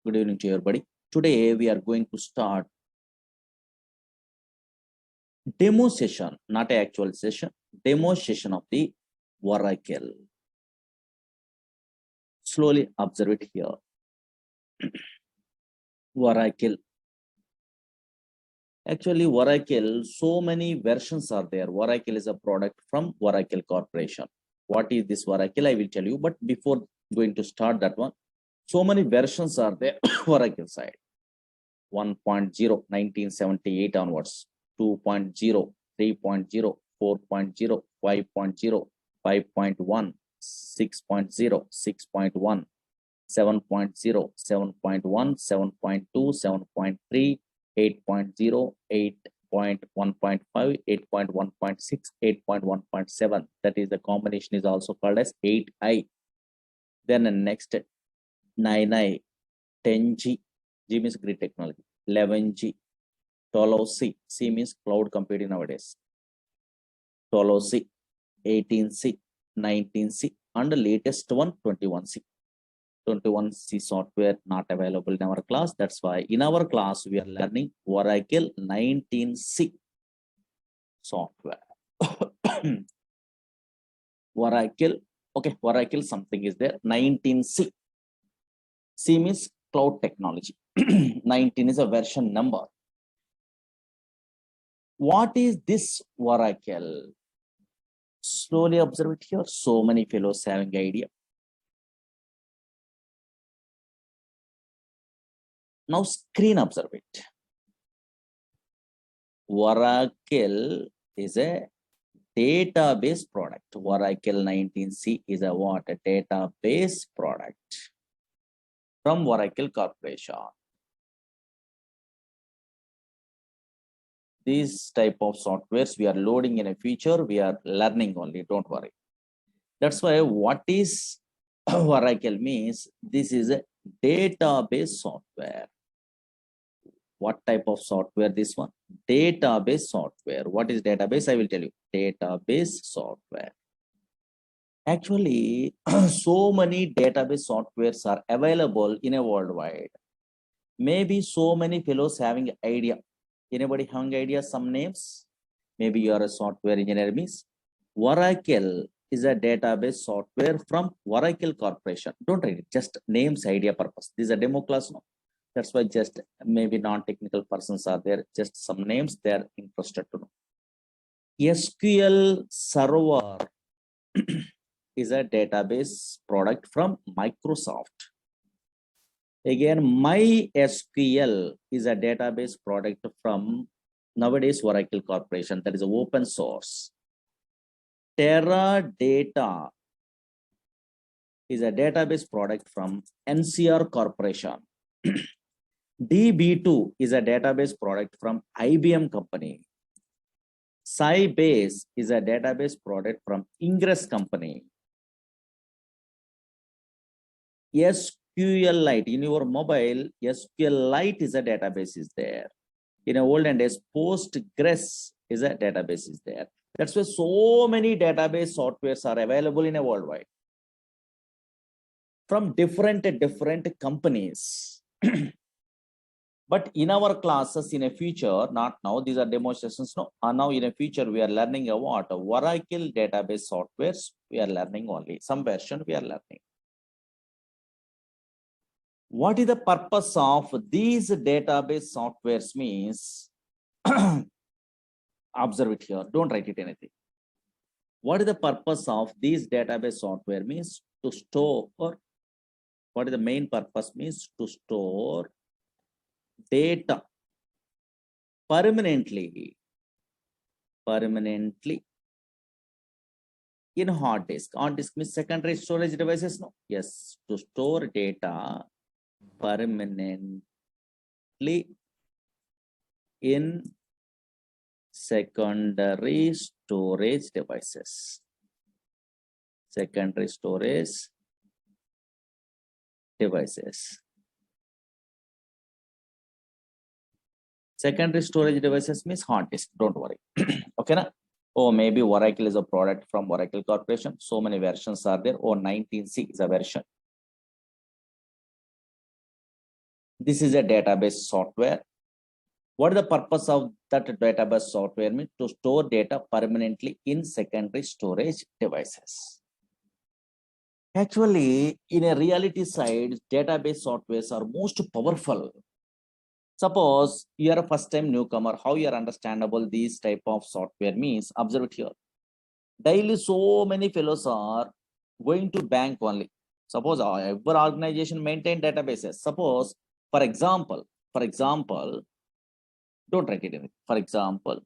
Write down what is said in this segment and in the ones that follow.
Good evening to everybody. Today we are going to start demo session, not an actual session, demo session of the Oracle. Slowly observe it here. Oracle. Actually, Oracle, so many versions are there. Oracle is a product from Oracle Corporation. What is this Oracle? I will tell you. But before going to start that one, so many versions are there. Oracle side. 1.0, 1978 onwards. 2.0, 3.0, 4.0, 5.0, 5.1, 6.0, 6.1, 7.0, 7.1, 7.2, 7.3, 8.0, 8.1.5, 8.1.6, 8.1.7. That is the combination is also called as 8i. Then the next 9i, 10G, G means grid technology, 11G, 12C, C means cloud computing nowadays, 12C, 18C, 19C, and the latest one, 21C. 21C software not available in our class. That's why in our class we are learning Oracle 19C software. Oracle, okay, Oracle something is there. 19C. C means cloud technology. 19 is a version number. What is this Oracle? Slowly observe it here. So many fellows having idea. Now screen observe it. Oracle is a database product. Oracle 19C is a what? A database product from Oracle Corporation. These type of softwares we are loading in a future, we are learning only, don't worry. That's why what is Oracle means, this is a database software. What type of software this one? Database software. What is database? I will tell you. Database software. Actually, so many database softwares are available in a worldwide. Maybe so many fellows having idea. Anybody having idea? Some names? Maybe you are a software engineer means. Oracle is a database software from Oracle Corporation. Don't read it. Just names, idea, purpose. This is a demo class now. That's why just maybe non-technical persons are there. Just some names they are interested to know. SQL Server is a database product from Microsoft. Again, MySQL is a database product from nowadays Oracle Corporation. That is open source. Teradata is a database product from NCR Corporation. DB2 is a database product from IBM company. Sybase is a database product from Ingress company. SQLite in your mobile, SQLite is a database is there. In olden days, Postgres is a database is there. That's why so many database softwares are available in a worldwide from different companies. But in our classes in a future, not now, these are demo sessions. No, now in a future, we are learning a what? Oracle database softwares. We are learning only. Some version we are learning. What is the purpose of these database softwares means? Observe it here. Don't write it anything. What is the purpose of these database software means? To store, or what is the main purpose means? To store data permanently in hard disk. Hard disk means secondary storage devices. No, yes, to store data permanently in secondary storage devices. Secondary storage devices. Secondary storage devices means hard disk. Don't worry. Okay, na? Oh, maybe Oracle is a product from Oracle Corporation. So many versions are there. Oh, 19C is a version. This is a database software. What is the purpose of that database software? Means to store data permanently in secondary storage devices. Actually, in a reality side, database softwares are most powerful. Suppose you are a first time newcomer, how you are understandable these type of software means, observe it here. Daily so many fellows are going to bank only. Suppose every organization maintain databases. Suppose, for example, don't write it in. For example,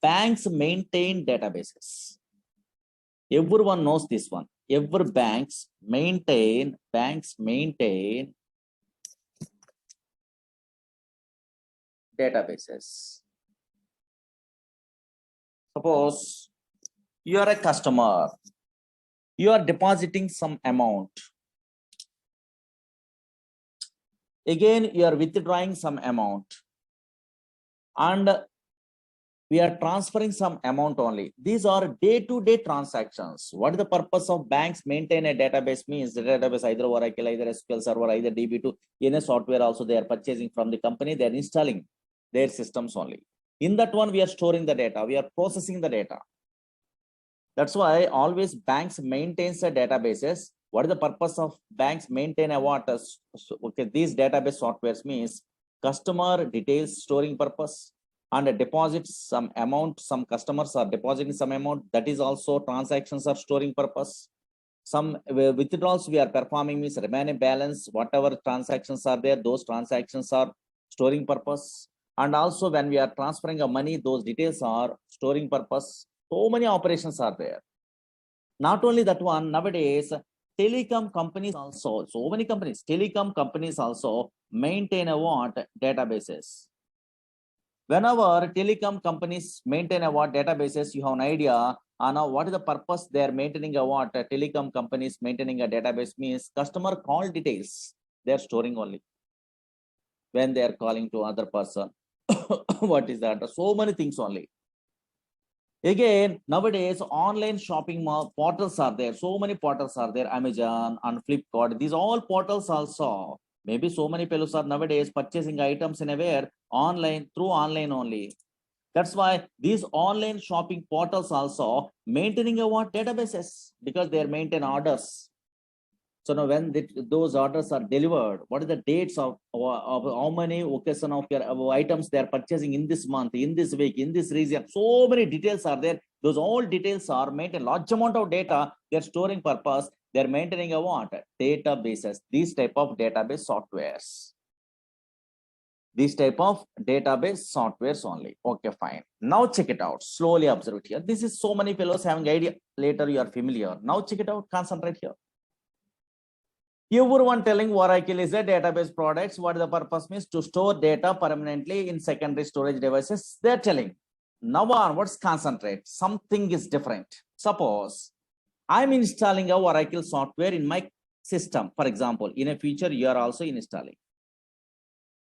banks maintain databases. Everyone knows this one. Every banks maintain databases. Suppose you are a customer, you are depositing some amount. Again, you are withdrawing some amount. And we are transferring some amount only. These are day-to-day transactions. What is the purpose of banks maintain a database means the database either Oracle, either SQL Server, either DB2, any software also they are purchasing from the company, they are installing their systems only. In that one, we are storing the data, we are processing the data. That's why always banks maintains the databases. What is the purpose of banks maintain a what? Okay, these database softwares means customer details storing purpose, and deposits some amount, some customers are depositing some amount, that is also transactions are storing purpose. Some withdrawals we are performing means remaining balance, whatever transactions are there, those transactions are storing purpose. And also when we are transferring a money, those details are storing purpose. So many operations are there. Not only that one, nowadays telecom companies also, so many companies, telecom companies also maintain a what? Databases. Whenever telecom companies maintain a what? Databases, you have an idea now what is the purpose they are maintaining a what? Telecom companies maintaining a database means customer call details they are storing only when they are calling to other person. What is that? So many things only. Again, nowadays online shopping portals are there. So many portals are there. Amazon and Flipkart. These all portals also. Maybe so many fellows are nowadays purchasing items in a way online through online only. That's why these online shopping portals also maintaining a what? Databases, because they are maintain orders. So now when those orders are delivered, what are the dates of how many occasion of your items they are purchasing in this month, in this week, in this region? So many details are there. Those all details are maintained. Large amount of data they are storing purpose. They are maintaining a what? Databases. These type of database softwares. These type of database softwares only. Okay, fine. Now check it out. Slowly observe it here. This is so many fellows having idea. Later you are familiar. Now check it out. Concentrate here. Everyone telling Oracle is a database products. What the purpose means to store data permanently in secondary storage devices. They're telling. Now onwards, concentrate. Something is different. Suppose I'm installing a Oracle software in my system. For example, in a future, you are also installing.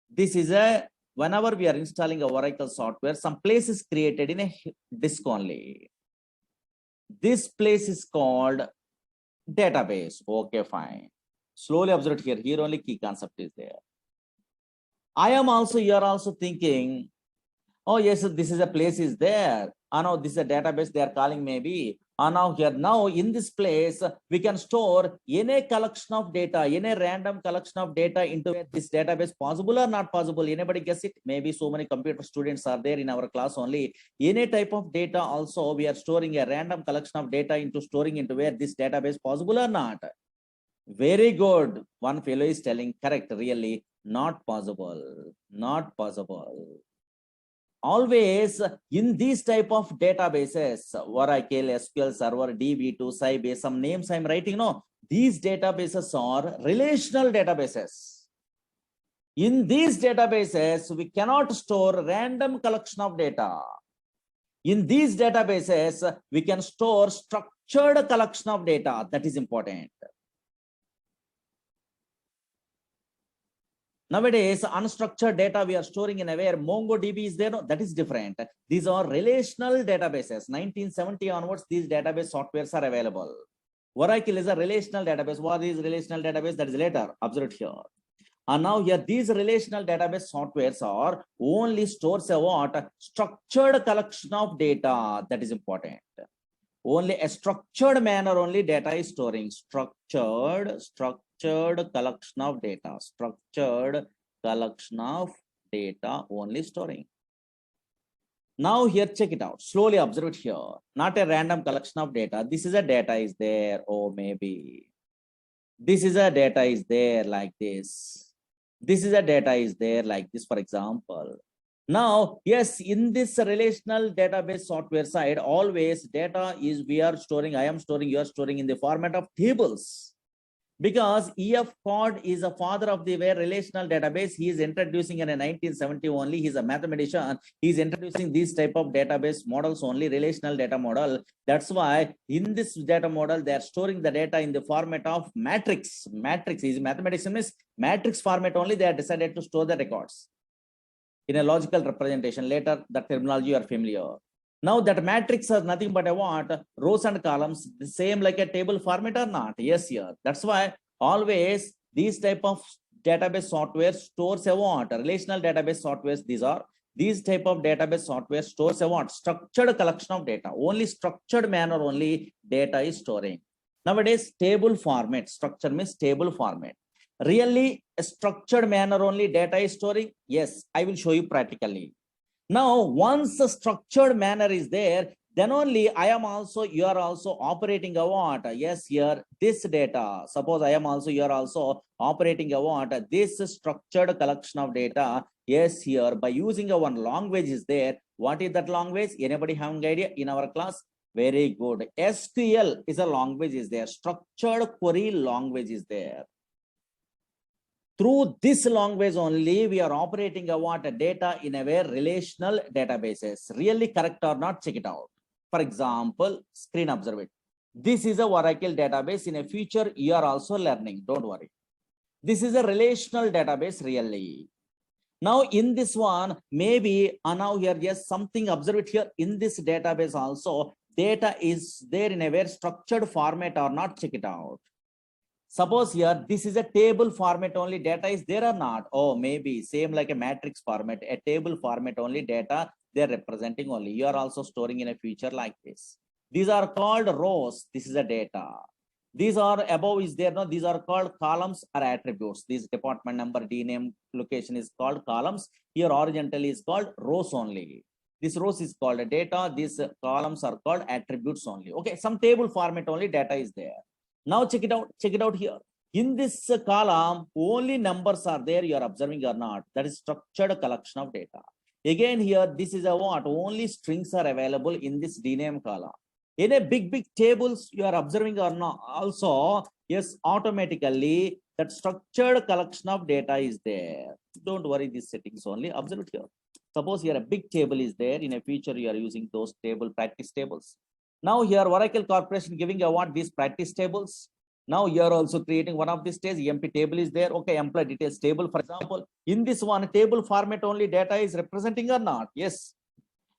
This is a, whenever we are installing a Oracle software, some place is created in a disk only. This place is called database. Okay, fine. Slowly observe here. Here only key concept is there. I am also, you are also thinking, oh yes, this is a place is there. Now this is a database they are calling maybe. Now here, now in this place, we can store any collection of data, any random collection of data into this database. Possible or not possible? Anybody guess it? Maybe so many computer students are there in our class only. Any type of data also, we are storing a random collection of data into storing into where this database possible or not? Very good. One fellow is telling correct, really not possible, not possible. Always in these type of databases, Oracle, SQL Server, DB2, Sybase, some names I'm writing, no, these databases are relational databases. In these databases, we cannot store random collection of data. In these databases, we can store structured collection of data. That is important. Nowadays, unstructured data we are storing in a where MongoDB is there. No, that is different. These are relational databases. 1970 onwards, these database softwares are available. Oracle is a relational database. What is relational database? That is later. Observe it here. And now here, these relational database softwares are only stores a what? Structured collection of data. That is important. Only a structured manner only data is storing. Structured collection of data. Structured collection of data only storing. Now here, check it out. Slowly observe it here. Not a random collection of data. This is a data is there. Oh, maybe. This is a data is there like this. This is a data is there like this, for example. Now, yes, in this relational database software side, always data is we are storing, I am storing, you are storing in the format of tables. Because E.F. Codd is a father of the relational database. He is introducing in 1970 only. He's a mathematician. He's introducing these type of database models only, relational data model. That's why in this data model, they are storing the data in the format of matrix. Matrix is mathematician means matrix format only. They are decided to store the records in a logical representation. Later, the terminology you are familiar. Now that matrix is nothing but a what? Rows and columns, the same like a table format or not? Yes, here. That's why always these type of database software stores a what? Relational database softwares, these type of database software stores a what? Structured collection of data. Only structured manner only data is storing. Nowadays, table format. Structure means table format. Really a structured manner only data is storing? Yes, I will show you practically. Now, once a structured manner is there, then only you are also operating a what? Yes, here, this data. Suppose you are also operating a what? This structured collection of data. Yes, here, by using a one language is there. What is that language? Anybody have an idea in our class? Very good. SQL is a language is there. Structured query language is there. Through this language only, we are operating a what? Data in a way relational databases. Really correct or not? Check it out. For example, screen observe it. This is a Oracle database. In a future, you are also learning. Don't worry. This is a relational database really. Now in this one, maybe now here, yes, something observe it here. In this database also, data is there in a very structured format or not? Check it out. Suppose here, this is a table format only, data is there or not? Oh, maybe same like a matrix format, a table format only data, they're representing only. You are also storing in a future like this. These are called rows. This is a data. These are above is there, no? These are called columns or attributes. This department number, D name, location is called columns. Here horizontally is called rows only. This rows is called a data. These columns are called attributes only. Okay, some table format only data is there. Now check it out here. In this column, only numbers are there, you are observing or not. That is structured collection of data. Again here, this is a what? Only strings are available in this dname column. In a big tables, you are observing or not. Also, yes, automatically that structured collection of data is there. Don't worry, these settings only. Observe it here. Suppose here a big table is there. In a future, you are using those practice tables. Now here Oracle Corporation giving a what? These practice tables. Now you are also creating one of these tables. Empty table is there. Okay, employee details table, for example. In this one table format only data is representing or not? Yes.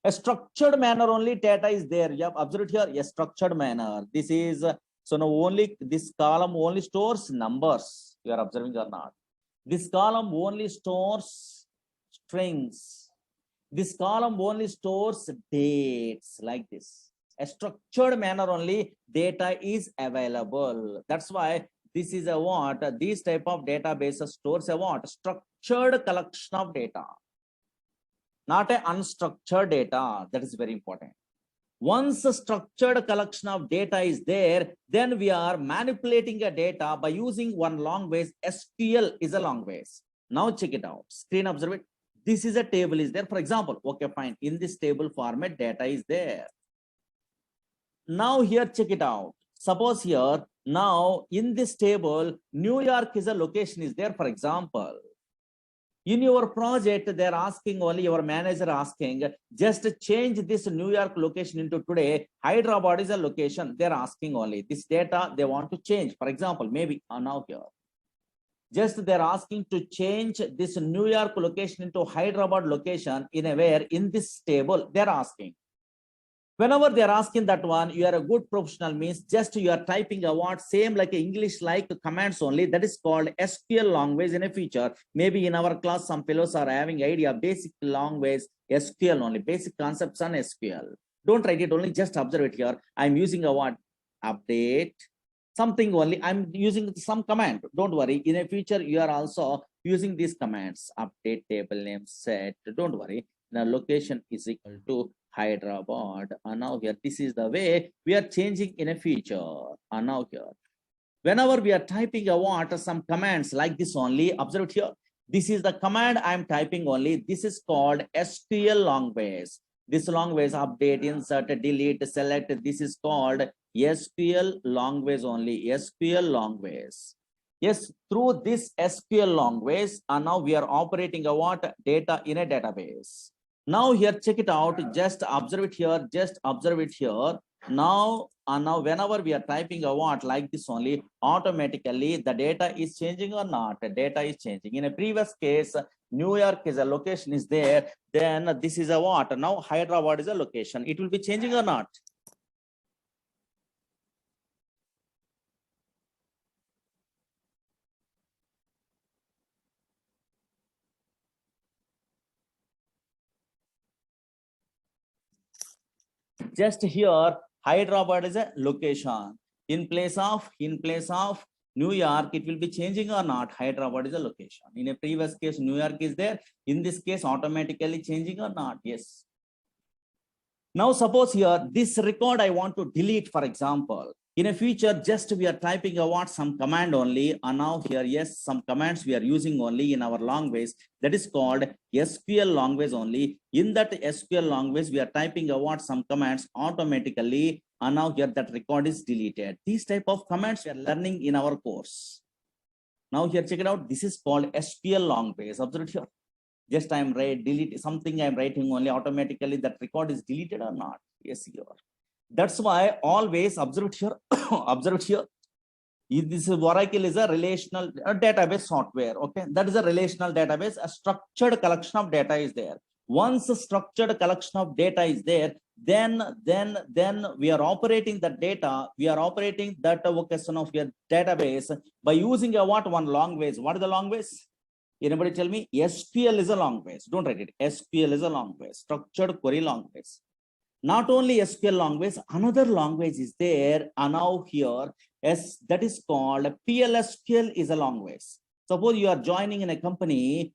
A structured manner only data is there. You have observed here. A structured manner. This is so now only this column only stores numbers. You are observing or not? This column only stores strings. This column only stores dates like this. A structured manner only data is available. That's why this is a what? These type of databases stores a what? Structured collection of data, not a unstructured data. That is very important. Once a structured collection of data is there, then we are manipulating a data by using one language. SQL is a language. Now check it out. Screen observe it. This is a table is there. For example, okay, fine. In this table format, data is there. Now here, check it out. Suppose here, now in this table, New York is a location is there, for example. In your project, they're asking only your manager asking, just change this New York location into today. Hyderabad is a location. They're asking only this data they want to change. For example, maybe now here. Just they're asking to change this New York location into Hyderabad location in a where in this table they're asking. Whenever they are asking that one, you are a good professional means just you are typing a word same like English like commands only. That is called SQL language in a feature. Maybe in our class, some fellows are having idea basic language SQL only, basic concepts on SQL. Don't write it only, just observe it here. I'm using a word update, something only. I'm using some command. Don't worry. In a future, you are also using these commands, update table name set. Don't worry. The location is equal to Hyderabad. And now here, this is the way we are changing in a feature. And now here, whenever we are typing a what, some commands like this only, observe it here. This is the command I'm typing only. This is called SQL language. This language update, insert, delete, select. This is called SQL language only. SQL language. Yes, through this SQL language, and now we are operating a what data in a database. Now here, check it out. Just observe it here. Just observe it here. Now, whenever we are typing a what like this only, automatically the data is changing or not. The data is changing. In a previous case, New York is a location is there. Then this is a what? Now Hyderabad is a location. It will be changing or not? Just here, Hyderabad is a location. In place of New York, it will be changing or not? Hyderabad is a location. In a previous case, New York is there. In this case, automatically changing or not? Yes. Now, suppose here, this record I want to delete, for example. In a future, just we are typing a what some command only. And now here, yes, some commands we are using only in our language. That is called SQL language only. In that SQL language, we are typing a what some commands automatically. And now here that record is deleted. These type of commands we are learning in our course. Now here, check it out. This is called SQL language. Observe it here. Just I'm delete something I'm writing only automatically that record is deleted or not? Yes, here. That's why always observe it here. Observe it here. This Oracle is a relational database software. Okay, that is a relational database. A structured collection of data is there. Once a structured collection of data is there, then we are operating the data. We are operating that vocation of your database by using a what one language. What is the language? Anybody tell me? SQL is a language. Don't write it. SQL is a language. Structured query language. Not only SQL language, another language is there. And now here, that is called PLSQL is a language. Suppose you are joining in a company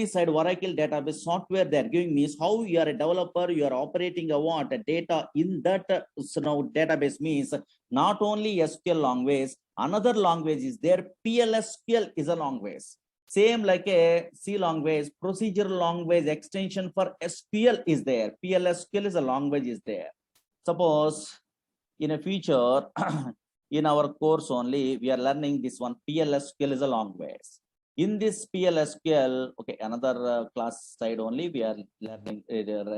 side Oracle database software, they are giving me how you are a developer, you are operating a what a data in that database means not only SQL language, another language is there. PLSQL is a language. Same like a C language, procedural language extension for SQL is there. PLSQL is a language is there. Suppose in a future, in our course only, we are learning this one. PLSQL is a language. In this PLSQL, okay, another class side only, we are learning,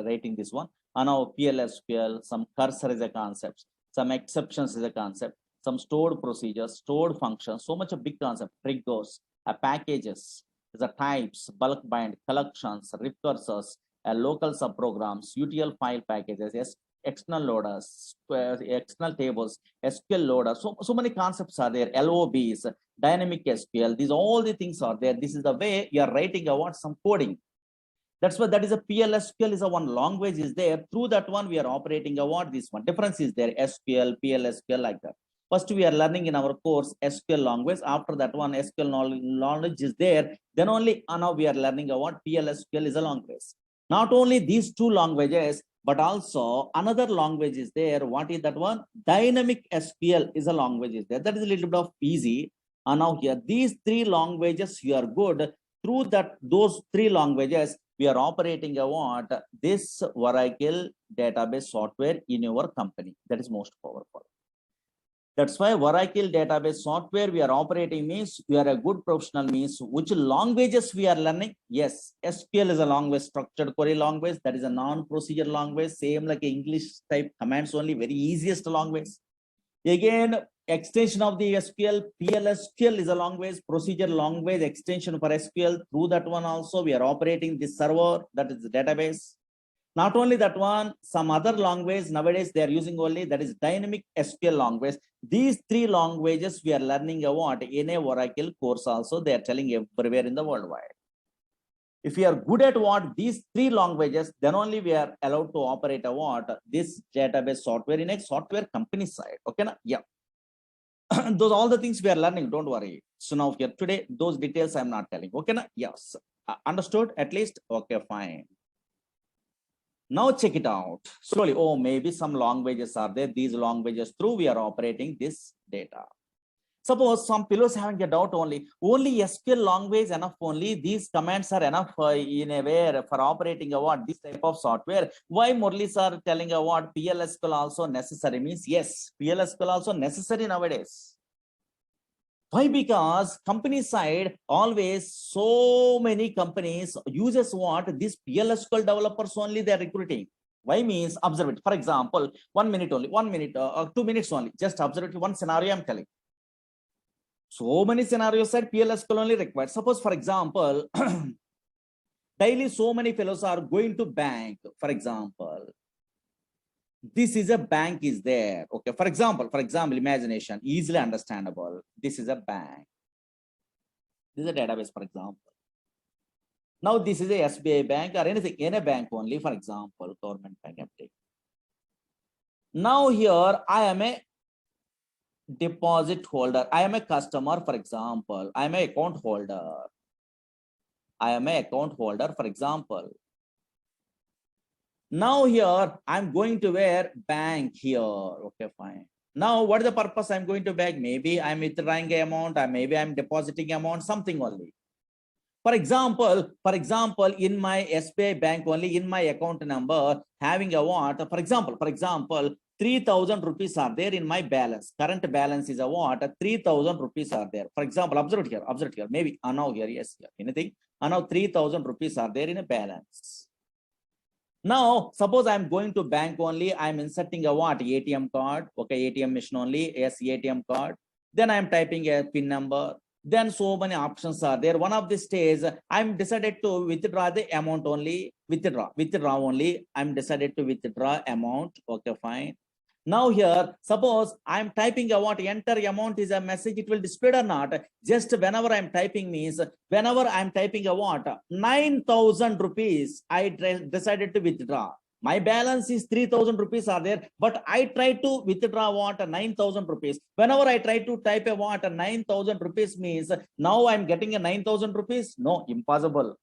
writing this one. And now PLSQL, some cursor is a concept, some exceptions is a concept, some stored procedures, stored functions, so much a big concept, triggers, packages, the types, bulk bind, collections, recursors, local subprograms, UTL file packages, external loaders, external tables, SQL loaders. So many concepts are there. LOBs, dynamic SQL. These all the things are there. This is the way you are writing about some coding. That's why that is a PLSQL is a one language is there. Through that one we are operating a what this one difference is there. SQL, PLSQL like that. First, we are learning in our course SQL language. After that one, SQL knowledge is there. Then only now we are learning about PLSQL is a language. Not only these two languages, but also another language is there. What is that one? Dynamic SQL is a language is there. That is a little bit of easy. And now here, these three languages you are good. Through that, those three languages, we are operating a what? This Oracle database software in your company. That is most powerful. That's why Oracle database software we are operating means we are a good professional means which languages we are learning. Yes, SQL is a language, structured query language. That is a non-procedure language, same like English type commands only, very easiest language. Again, extension of the SQL, PLSQL is a language, procedure language extension for SQL. Through that one also we are operating this server, that is the database. Not only that one, some other language nowadays they are using only, that is dynamic SQL language. These three languages we are learning what in a Oracle course also, they are telling everywhere in the worldwide. If we are good at what these three languages, then only we are allowed to operate a what this database software in a software company side. Okay, na? Yeah. Those all the things we are learning. Don't worry. So now here today, those details I'm not telling. Okay, na? Yes. Understood at least. Okay, fine. Now check it out slowly. Oh, maybe some languages are there. These languages through we are operating this data. Suppose some fellows having a doubt only SQL language enough, only these commands are enough in a way for operating a what this type of software. Why Murlis are telling a what PLSQL also necessary means? Yes, PLSQL also necessary nowadays. Why? Because company side always so many companies uses what this PLSQL developers only they are recruiting. Why means observe it. For example, 1 minute only, 1 minute, 2 minutes only. Just observe it. One scenario I'm telling. So many scenarios said PLSQL only required. Suppose, for example, daily so many fellows are going to bank. For example, this is a bank is there. Okay. For example, imagination, easily understandable. This is a bank. This is a database, for example. Now this is a SBI bank or anything, any bank only, for example, government bank. Now here I am a deposit holder. I am a customer, for example. I am an account holder. I am an account holder, for example. Now here I'm going to wear bank here. Okay, fine. Now what is the purpose I'm going to bank? Maybe I'm withdrawing amount, or maybe I'm depositing amount, something only. For example, in my SBI bank only, in my account number, having a what? For example, 3,000 rupees are there in my balance. Current balance is a what? 3,000 rupees are there. For example, observe it here. Maybe now here, yes, here. Anything? Now 3,000 rupees are there in a balance. Now, suppose I'm going to bank only, I'm inserting a what? ATM card. Okay, ATM machine only. Yes, ATM card. Then I'm typing a PIN number. Then so many options are there. One of the stays, I'm decided to withdraw the amount only. Withdraw only. I'm decided to withdraw amount. Okay, fine. Now here, suppose I'm typing a what? Enter amount is a message, it will display or not. Just whenever I'm typing means, whenever I'm typing a what? 9,000 rupees, I decided to withdraw. My balance is 3,000 rupees are there, but I try to withdraw what? 9,000 rupees. Whenever I try to type a what? 9,000 rupees means, now I'm getting a 9,000 rupees? No, impossible.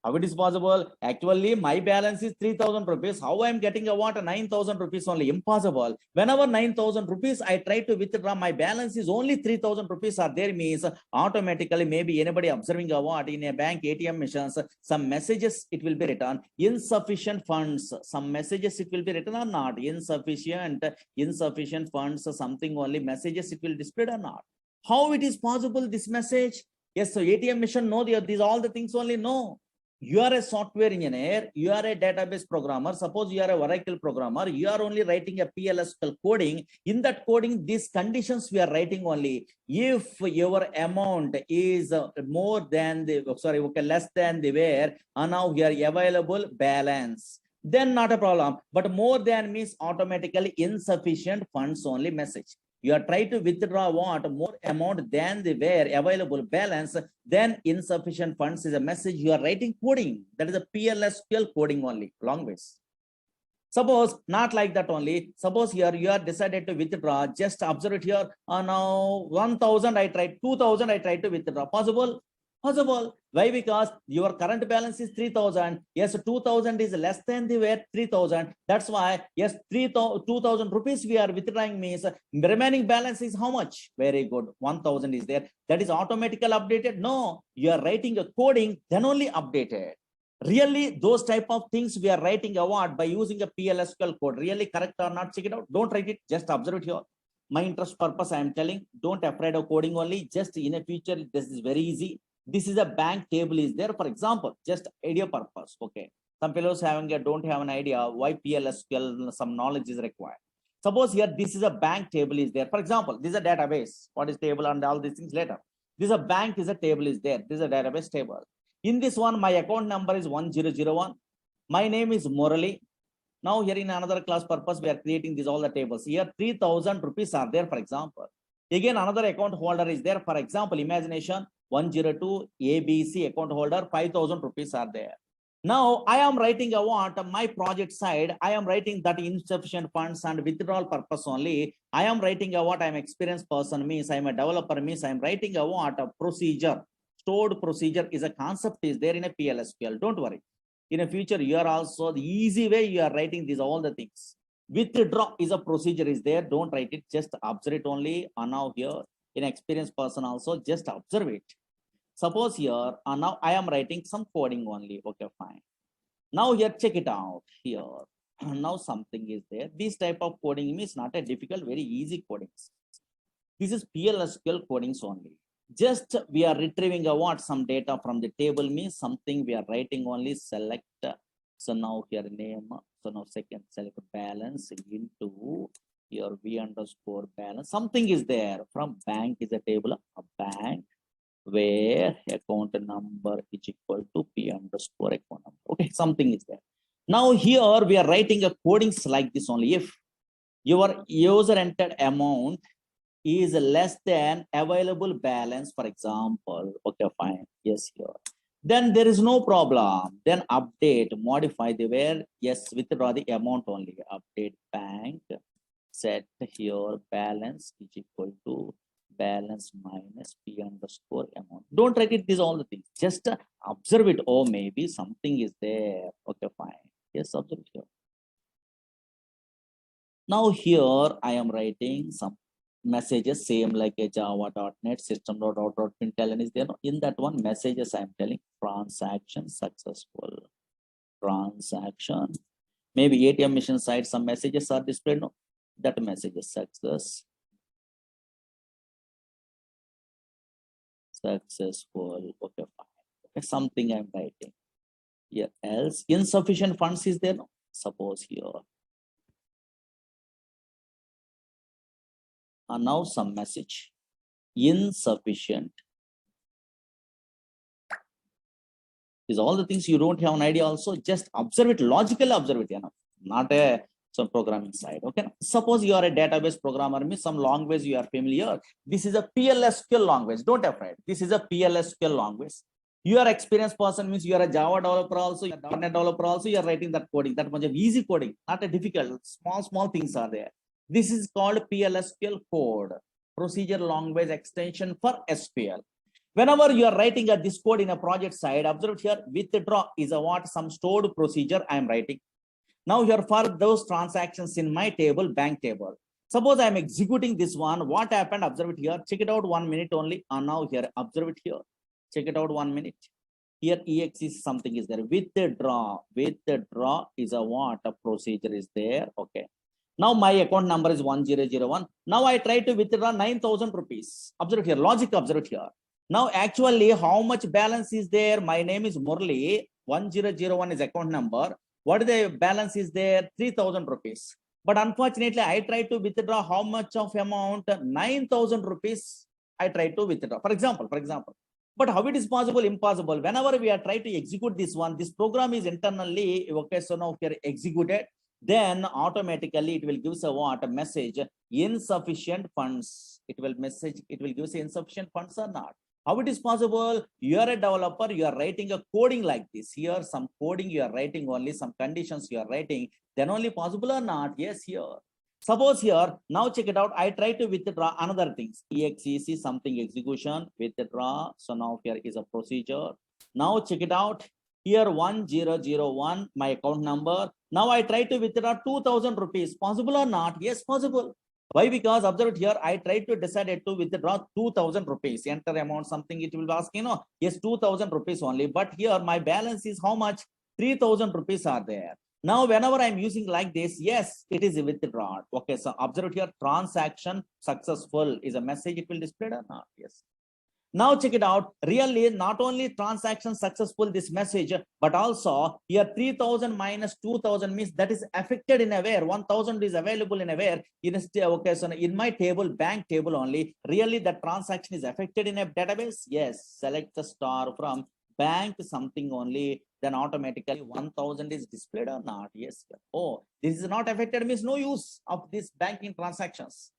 How it is possible? Actually, my balance is 3,000 rupees. How I am getting a what? 9,000 rupees only? Impossible. Whenever 9,000 rupees I try to withdraw, my balance is only 3,000 rupees are there means automatically maybe anybody observing a what in a bank ATM machines, some messages it will be written insufficient funds. Some messages it will be written or not insufficient funds. Something only messages it will display or not. How it is possible this message? Yes, so ATM machine know these all the things only no. You are a software engineer, you are a database programmer. Suppose you are a Oracle programmer, you are only writing a PLSQL coding. In that coding, these conditions we are writing only. If your amount is more than the, less than the where, now your available balance, then not a problem. But more than means automatically insufficient funds only message. You are trying to withdraw what? More amount than the where available balance, then insufficient funds is a message you are writing coding. That is a PLSQL coding only, long ways. Suppose not like that only. Suppose here you are decided to withdraw. Just observe it here. Now 1,000 I tried, 2,000 I tried to withdraw. Possible? Possible. Why? Because your current balance is 3,000. Yes, 2,000 is less than the where 3,000. That's why yes, 2,000 rupees we are withdrawing means remaining balance is how much? Very good. 1,000 is there. That is automatically updated. No, you are writing a coding, then only updated. Really, those type of things we are writing a what by using a PLSQL code. Really correct or not? Check it out. Don't write it. Just observe it here. My interest purpose, I am telling. Don't afraid of coding only. Just in a future, this is very easy. This is a bank table is there. For example, just idea purpose. Okay. Some fellows don't have an idea why PLSQL, some knowledge is required. Suppose here, this is a bank table is there. For example, this is a database. What is table and all these things later. This is a bank is a table is there. This is a database table. In this one, my account number is 1001. My name is Murali. Now here in another class purpose, we are creating these all the tables. Here 3,000 rupees are there, for example. Again, another account holder is there. For example, imagination 102 ABC account holder, 5,000 rupees are there. Now I am writing a what my project side. I am writing that insufficient funds and withdrawal purpose only. I am writing a what I'm experienced person means I'm a developer means I'm writing a what a procedure. Stored procedure is a concept is there in a PLSQL. Don't worry. In a future, you are also the easy way you are writing these all the things. Withdraw is a procedure is there. Don't write it. Just observe it only. And now here, in experienced person also just observe it. Suppose here, and now I am writing some coding only. Okay, fine. Now here, check it out here. Now something is there. This type of coding is not a difficult, very easy coding. This is PLSQL codings only. Just we are retrieving a what some data from the table means something we are writing only select. So now here name. So now second select balance into your V underscore balance. Something is there from bank is a table of bank where account number is equal to P underscore account number. Okay, something is there. Now here we are writing a codings like this only. If your user entered amount is less than available balance, for example, okay, fine, yes, here. Then there is no problem. Then update, modify the where, yes, withdraw the amount only. Update bank, set here balance is equal to balance minus P underscore amount. Don't write it, these all the things. Just observe it. Oh, maybe something is there. Okay, fine. Yes, observe it here. Now here I am writing some messages same like a java.net system.out.println is there. In that one messages I am telling transaction successful. Transaction. Maybe ATM machine side some messages are displayed. No, that message is success. Successful. Okay, fine. Okay, something I'm writing. Here else insufficient funds is there. No? Suppose here. And now some message insufficient is all the things you don't have an idea also just observe it logically observe it, you know, not a some programming side. Okay, suppose you are a database programmer means some language you are familiar. This is a PLSQL language. Don't afraid, this is a PLSQL language. You are experienced person means you are a Java developer also, you are a .NET developer also, you are writing that coding, that much of easy coding, not a difficult, small things are there. This is called PLSQL code, procedure language extension for SQL. Whenever you are writing this code in a project side, observe here, withdraw is a what some stored procedure I am writing. Now here for those transactions in my table, bank table. Suppose I am executing this one, what happened? Observe it here, check it out 1 minute only. And now here, observe it here, check it out 1 minute. Here exe something is there. Withdraw is a what a procedure is there. Okay. Now my account number is 1001. Now I try to withdraw 9,000 rupees. Observe here, logic observe here. Now actually how much balance is there? My name is Murali, 1001 is account number. What is the balance is there? 3,000 rupees. But unfortunately I try to withdraw how much of amount? 9,000 rupees I try to withdraw. For example. But how it is possible? Impossible. Whenever we are trying to execute this one, this program is internally, okay, so now we are executed, then automatically it will give us a what a message insufficient funds. It will give us insufficient funds or not. How it is possible? You are a developer, you are writing a coding like this. Here some coding you are writing only, some conditions you are writing, then only possible or not? Yes, here. Suppose here, now check it out. I try to withdraw another things. EXEC something execution, withdraw. So now here is a procedure. Now check it out. Here 1001, my account number. Now I try to withdraw 2,000 rupees. Possible or not? Yes, possible. Why? Because observe here, I try to decide to withdraw 2,000 rupees. Enter amount something, it will ask, you know, yes, 2,000 rupees only. But here my balance is how much? 3,000 rupees are there. Now, whenever I'm using like this, yes, it is withdrawn. Okay, so observe here, transaction successful is a message. It will display or not? Yes. Now check it out. Really, not only transaction successful this message, but also here 3,000 minus 2,000 means that is affected in a where 1,000 is available in a where in a okay. So in my table, bank table only. Really, that transaction is affected in a database. Yes. Select the star from bank something only, then automatically 1000 is displayed or not? Yes. Oh, this is not affected means no use of this banking transactions.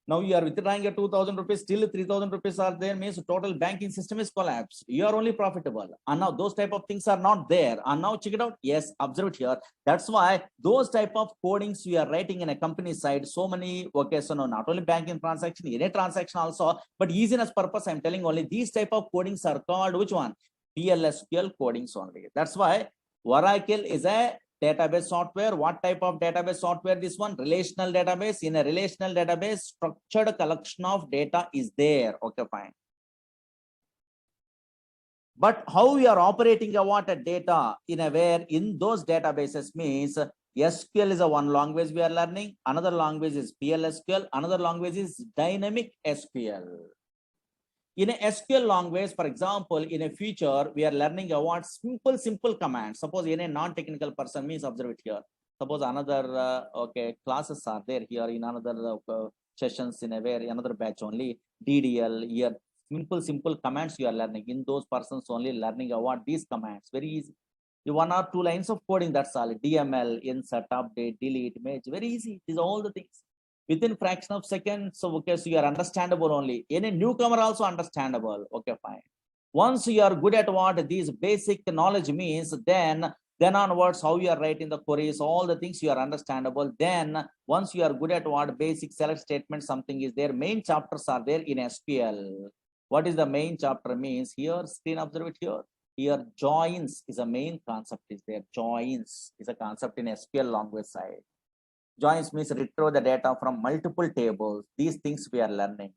Now you are withdrawing a 2000 rupees, still 3000 rupees are there, means total banking system is collapsed. You are only profitable. And now those type of things are not there. And now check it out. Yes, observe it here. That's why those type of codings we are writing in a company side, so many, okay, so no, not only banking transaction, any transaction also, but easiness purpose, I'm telling only these type of codings are called which one? PLSQL codings only. That's why Oracle is a database software. What type of database software? This one, relational database. In a relational database, structured collection of data is there. Okay, fine. But how we are operating a data in a where in those databases means SQL is a one language we are learning. Another language is PLSQL. Another language is dynamic SQL. In a SQL language, for example, in a future, we are learning about simple commands. Suppose in a non-technical person means, observe it here. Suppose another, okay, classes are there here in another sessions in a very another batch only. DDL, here, simple commands you are learning. In those persons only learning about these commands. Very easy. One or two lines of coding, that's all. DML, insert, update, delete, image. Very easy. These are all the things within fraction of seconds. So okay, so you are understandable only. Any newcomer also understandable. Okay, fine. Once you are good at what these basic knowledge means, then onwards how you are writing the queries, all the things you are understandable. Then once you are good at what basic select statement, something is there, main chapters are there in SQL. What is the main chapter means? Here, screen, observe it here. Here, joins is a main concept is there. Joins is a concept in SQL language side. Joins means retrieve the data from multiple tables. These things we are learning.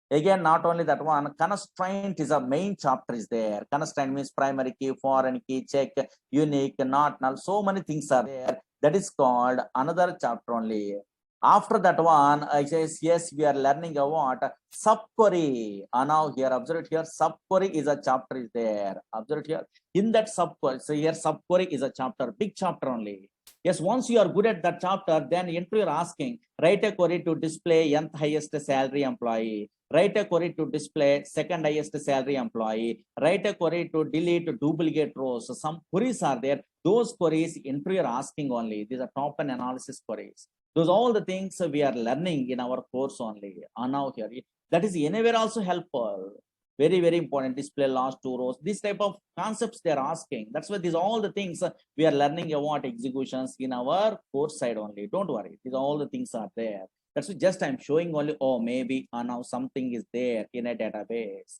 Again, not only that one, constraint is a main chapter is there. Constraint means primary key, foreign key, check, unique, not null. So many things are there. That is called another chapter only. After that one, I says, yes, we are learning about subquery. Now here, observe it here. Subquery is a chapter is there. Observe it here. In that subquery, so here subquery is a chapter, big chapter only. Yes, once you are good at that chapter, then interviewer asking, write a query to display nth highest salary employee, write a query to display second highest salary employee, write a query to delete duplicate rows. So some queries are there. Those queries interviewer asking only. These are top and analysis queries. Those all the things we are learning in our course only. Now here, that is anywhere also helpful. Very important. Display last two rows. This type of concepts they are asking. That's why these all the things we are learning about executions in our course side only. Don't worry. These all the things are there. That's just I'm showing only. Oh, maybe now something is there in a database.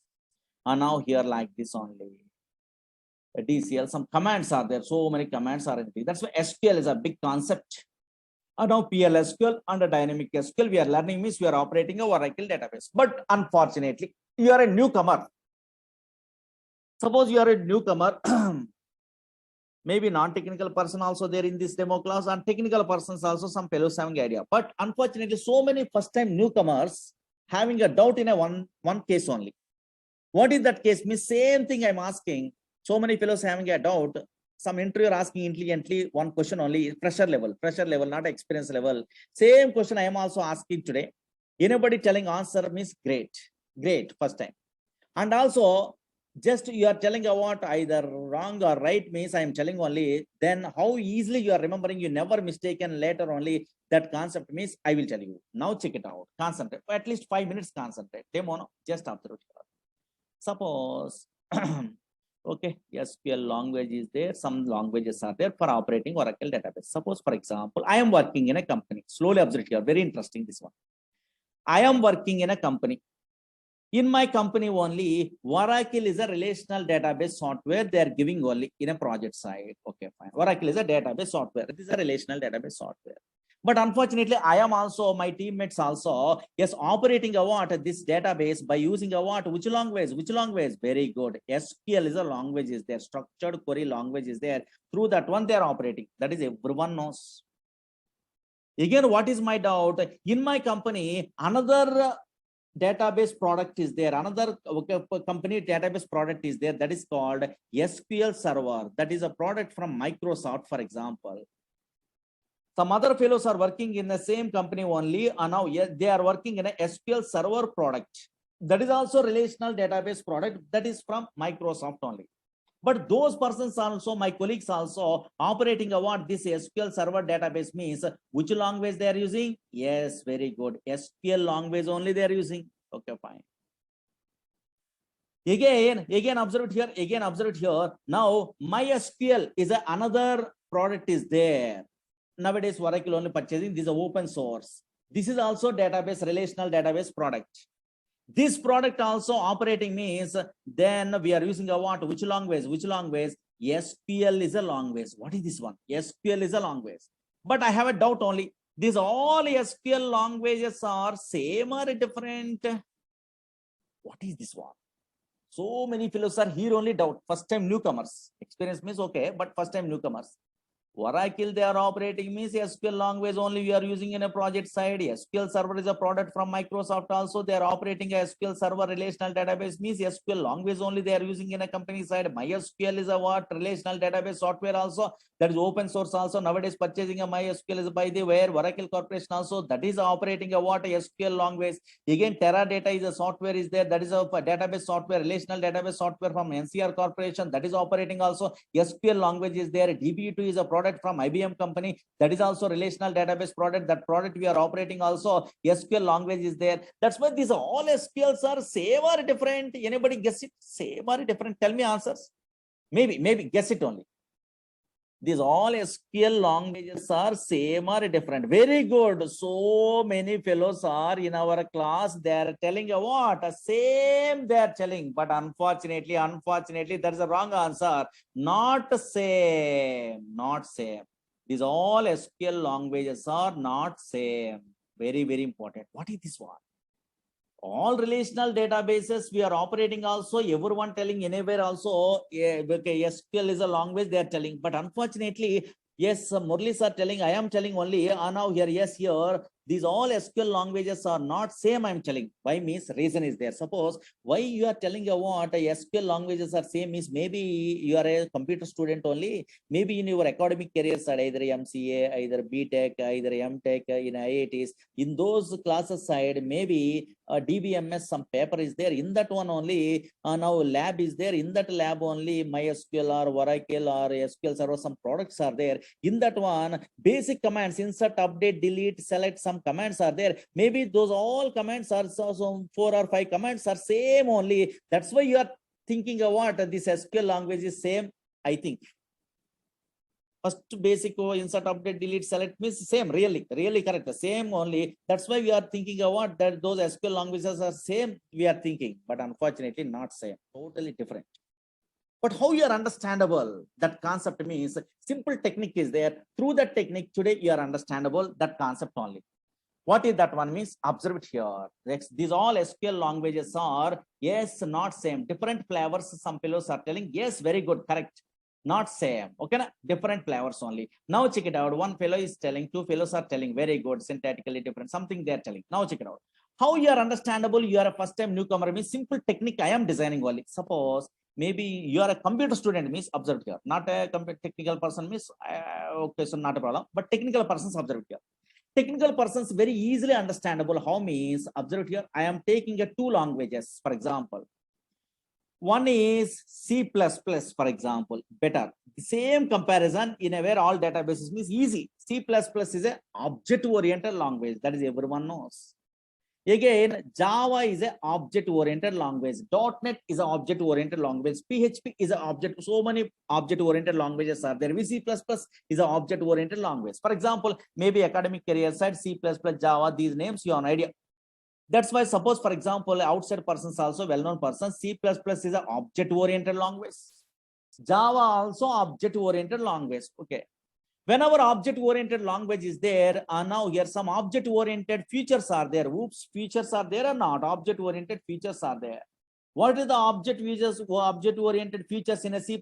Now here like this only. DCL, some commands are there. So many commands are in it. That's why SQL is a big concept. Now PLSQL and dynamic SQL we are learning means we are operating a Oracle database. But unfortunately, you are a newcomer. Suppose you are a newcomer, maybe non-technical person also there in this demo class, and technical persons also, some fellows having idea. But unfortunately, so many first-time newcomers having a doubt in a one case only. What is that case? Means same thing I'm asking. So many fellows having a doubt. Some interviewer asking intelligently one question only, pressure level, not experience level. Same question I am also asking today. Anybody telling answer means great first time. And also just you are telling about either wrong or right means I am telling only, then how easily you are remembering, you never mistaken later only that concept means I will tell you. Now check it out, concentrate, at least 5 minutes concentrate. Demo, no? Just observe it. Suppose okay, SQL language is there. Some languages are there for operating Oracle database. Suppose, for example, I am working in a company. Slowly observe here. Very interesting, this one. I am working in a company. In my company only, Oracle is a relational database software. They are giving only in a project side. Okay, fine. Oracle is a database software. It is a relational database software. But unfortunately, I am also, my teammates also, yes, operating a what? This database by using a what? Which language? Very good. SQL is a language is there. Structured query language is there. Through that one, they are operating. That is everyone knows. Again, what is my doubt? In my company, another database product is there. Another company database product is there. That is called SQL Server. That is a product from Microsoft, for example. Some other fellows are working in the same company only, and now they are working in a SQL Server product. That is also relational database product. That is from Microsoft only. But those persons also, my colleagues also operating what this SQL Server database means. Which language they are using? Yes, very good. SQL language only they are using. Okay, fine. Again observe it here. Again observe it here. Now MySQL is another product is there. Nowadays Oracle only purchasing. This is open source. This is also database, relational database product. This product also operating means then we are using a what? Which language? Which language? SQL is a language. What is this one? SQL is a language. But I have a doubt only. These all SQL languages are same or different? What is this one? So many fellows are here only doubt. First time newcomers. Experience means okay, but first time newcomers. Oracle they are operating means SQL language only we are using in a project side. SQL Server is a product from Microsoft also. They are operating a SQL Server relational database means SQL language only they are using in a company side. MySQL is a what? Relational database software also. That is open source also. Nowadays purchasing a MySQL is by the where Oracle Corporation also. That is operating a what? A SQL language. Again Teradata is a software is there. That is a database software, relational database software from NCR Corporation. That is operating also. SQL language is there. DB2 is a product from IBM company. That is also relational database product. That product we are operating also. SQL language is there. That's why these all SQLs are same or different. Anybody guess it? Same or different? Tell me answers. Maybe guess it only. These all SQL languages are same or different. Very good. So many fellows are in our class. They are telling you what? Same they are telling. But unfortunately, there is a wrong answer. Not same. Not same. These all SQL languages are not same. Very, very important. What is this one? All relational databases we are operating also, everyone telling anywhere also, yeah, okay, SQL is a language they are telling, but unfortunately, yes, Murlis are telling, I am telling only, now here, yes, here, these all SQL languages are not same, I'm telling. Why means reason is there. Suppose why you are telling what SQL languages are same is maybe you are a computer student only, maybe in your academic careers side, either MCA, either BTech, either MTech, in IITs, in those classes side, maybe DBMS, some paper is there, in that one only, now lab is there, in that lab only MySQL or Oracle or SQL Server, some products are there. In that one, basic commands, insert, update, delete, select, some commands are there. Maybe those all commands are so 4 or 5 commands are same only. That's why you are thinking of what this SQL language is same, I think. First basic insert, update, delete, select means same, really correct, the same only. That's why we are thinking of what that those SQL languages are same, we are thinking, but unfortunately not same, totally different. But how you are understandable, that concept means simple technique is there. Through that technique today, you are understandable that concept only. What is that one means? Observe it here. These all SQL languages are, yes, not same. Different flavors, some fellows are telling, yes, very good, correct. Not same. Okay, different flavors only. Now check it out. One fellow is telling, 2 fellows are telling, very good, syntactically different, something they are telling. Now check it out. How you are understandable, you are a first time newcomer means simple technique I am designing only. Suppose maybe you are a computer student means observe here, not a technical person means okay, so not a problem, but technical persons observe here. Technical persons very easily understandable. How means observe here, I am taking a 2 languages, for example. One is C++, for example, better. Same comparison in a where all databases means easy. C++ is a object-oriented language, that is everyone knows. Again, Java is an object-oriented language. .NET is an object-oriented language. PHP is an object. So many object-oriented languages are there. C++ is an object-oriented language. For example, maybe academic career side, C++, Java, these names, you have an idea. That's why suppose, for example, outside persons also, well-known persons, C++ is an object-oriented language. Java also object-oriented language. Okay. Whenever object-oriented language is there, now here some object-oriented features are there. Oops, features are there or not? Object-oriented features are there. What is the object-oriented features in a C++?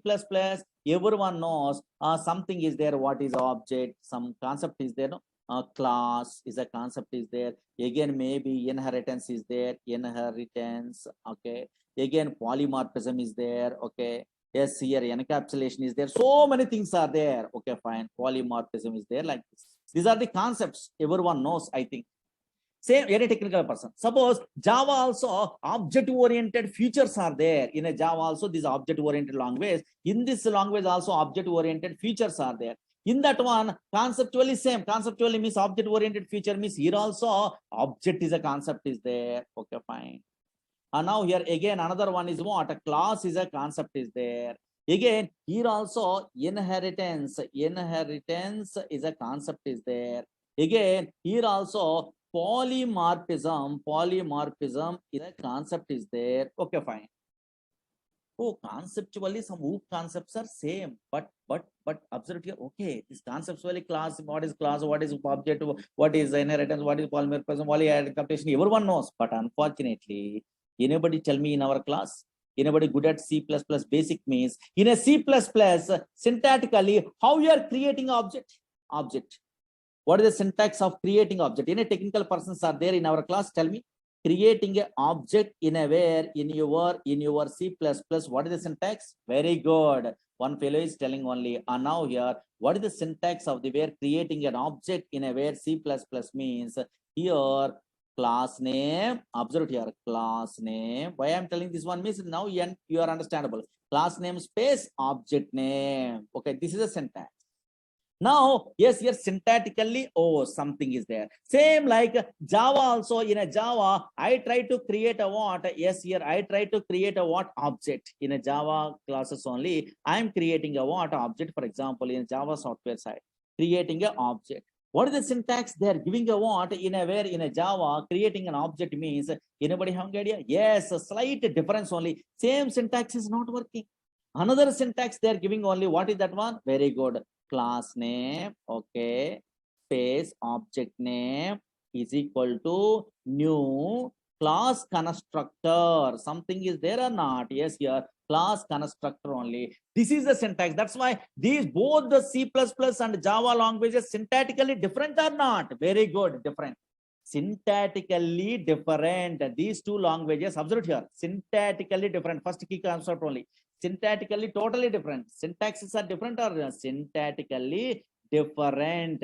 Everyone knows something is there. What is object? Some concept is there. No? Class is a concept is there. Again, maybe inheritance is there. Inheritance. Okay. Again, polymorphism is there. Okay. Yes, here encapsulation is there. So many things are there. Okay, fine. Polymorphism is there like this. These are the concepts everyone knows, I think. Same, any technical person. Suppose Java also object-oriented features are there. In a Java also, these object-oriented language. In this language also object-oriented features are there. In that one, conceptually same. Conceptually means object-oriented feature means here also object is a concept is there. Okay, fine. And now here again another one is what? A class is a concept is there. Again, here also inheritance is a concept is there. Again, here also polymorphism is a concept is there. Okay, fine. Oh, conceptually some OOP concepts are same, but observe here. Okay, this conceptually class, what is class, what is object, what is inheritance, what is polymorphism, what is computation, everyone knows. But unfortunately, anybody tell me in our class? Anybody good at C++ basic means in a C++ syntactically how you are creating object? What is the syntax of creating object? Any technical persons are there in our class? Tell me. Creating an object in a where in your C++. What is the syntax? Very good. One fellow is telling only. And now here, what is the syntax of the where creating an object in a where C++ means? Here class name. Observe here class name. Why I'm telling this one means now you are understandable. Class name space object name. Okay, this is a syntax. Now, yes, here syntactically, oh, something is there. Same like Java also. In a Java, I try to create a what? Yes, here I try to create a what object. In a Java classes only, I'm creating a what object. For example, in Java software side, creating an object. What is the syntax? They are giving a what in a where in a Java creating an object means. Anybody have an idea? Yes, a slight difference only. Same syntax is not working. Another syntax they are giving only. What is that one? Very good. Class name, okay, space object name is equal to new class constructor. Something is there or not? Yes, here class constructor only. This is the syntax. That's why these both the C++ and Java languages syntactically different or not? Very good, different. Syntactically different. These two languages, observe here, syntactically different. First key concept only. Syntactically totally different. Syntaxes are different or syntactically different.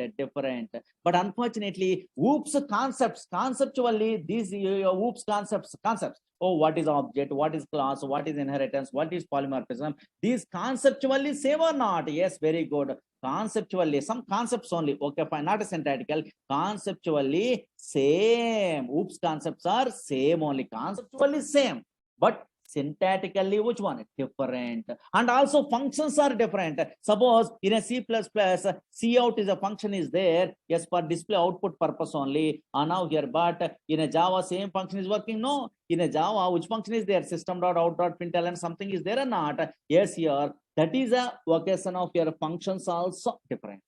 But unfortunately, OOPS conceptually, these OOPS concepts. Oh, what is object? What is class? What is inheritance? What is polymorphism? These conceptually same or not? Yes, very good. Conceptually, some concepts only. Okay, fine. Not a syntactical. Conceptually same. OOPS concepts are same only. Conceptually same, but syntactically which one? Different. And also functions are different. Suppose in a C++, cout is a function is there, yes, for display output purpose only. And now here, but in a Java same function is working? No. In a Java, which function is there? System.out.println something is there or not? Yes, here that is a location of your functions also different.